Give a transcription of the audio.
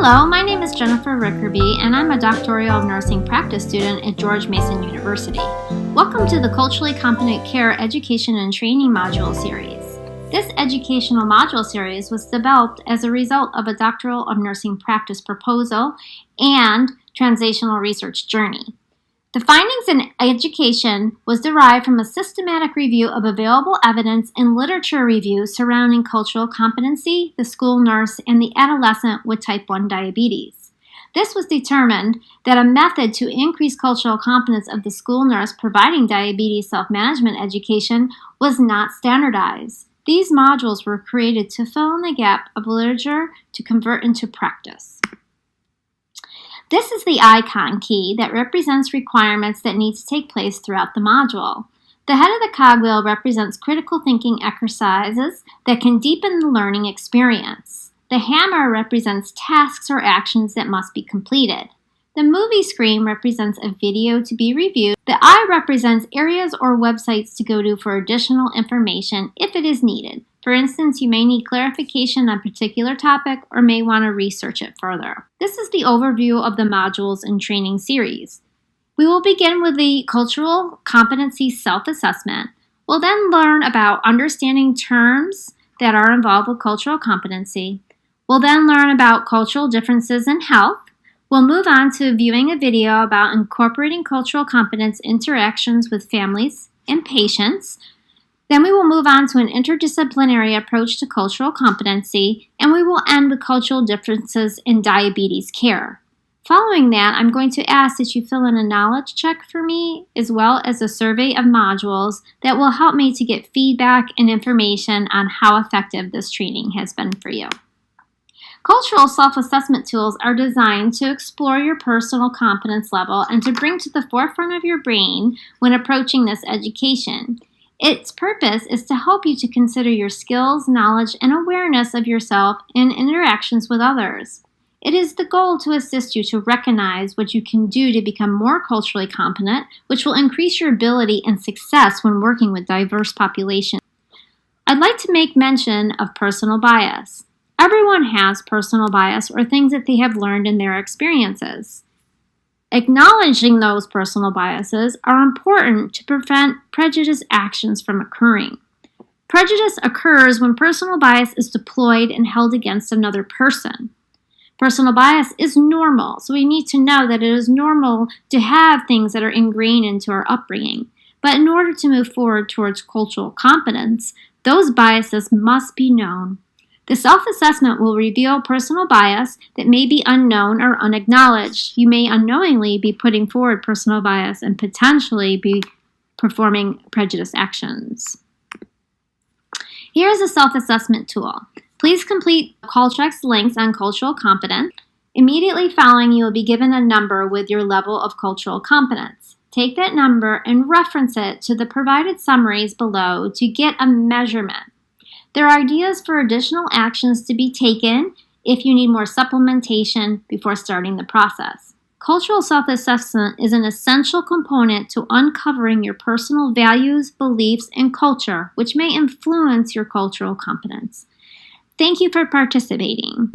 Hello, my name is Jennifer Rickerby, and I'm a doctoral nursing practice student at George Mason University. Welcome to the Culturally Competent Care Education and Training Module Series. This educational module series was developed as a result of a doctoral of nursing practice proposal and translational research journey. The findings in education was derived from a systematic review of available evidence and literature review surrounding cultural competency, the school nurse, and the adolescent with type 1 diabetes. This was determined that a method to increase cultural competence of the school nurse providing diabetes self-management education was not standardized. These modules were created to fill in the gap of literature to convert into practice. This is the icon key that represents requirements that need to take place throughout the module. The head of the cogwheel represents critical thinking exercises that can deepen the learning experience. The hammer represents tasks or actions that must be completed. The movie screen represents a video to be reviewed. The eye represents areas or websites to go to for additional information if it is needed. For instance, you may need clarification on a particular topic or may want to research it further. This is the overview of the modules and training series. We will begin with the cultural competency self-assessment. We'll then learn about understanding terms that are involved with cultural competency. We'll then learn about cultural differences in health. We'll move on to viewing a video about incorporating cultural competence interactions with families and patients. Then we will move on to an interdisciplinary approach to cultural competency, and we will end with cultural differences in diabetes care. Following that, I'm going to ask that you fill in a knowledge check for me, as well as a survey of modules that will help me to get feedback and information on how effective this training has been for you. Cultural self-assessment tools are designed to explore your personal competence level and to bring to the forefront of your brain when approaching this education. Its purpose is to help you to consider your skills, knowledge, and awareness of yourself in interactions with others. It is the goal to assist you to recognize what you can do to become more culturally competent, which will increase your ability and success when working with diverse populations. I'd like to make mention of personal bias. Everyone has personal bias or things that they have learned in their experiences. Acknowledging those personal biases are important to prevent prejudice actions from occurring. Prejudice occurs when personal bias is deployed and held against another person. Personal bias is normal, so we need to know that it is normal to have things that are ingrained into our upbringing. But in order to move forward towards cultural competence, those biases must be known. The self-assessment will reveal personal bias that may be unknown or unacknowledged. You may unknowingly be putting forward personal bias and potentially be performing prejudice actions. Here is a self-assessment tool. Please complete call checks links on cultural competence. Immediately following, you will be given a number with your level of cultural competence. Take that number and reference it to the provided summaries below to get a measurement. There are ideas for additional actions to be taken if you need more supplementation before starting the process. Cultural self-assessment is an essential component to uncovering your personal values, beliefs, and culture, which may influence your cultural competence. Thank you for participating.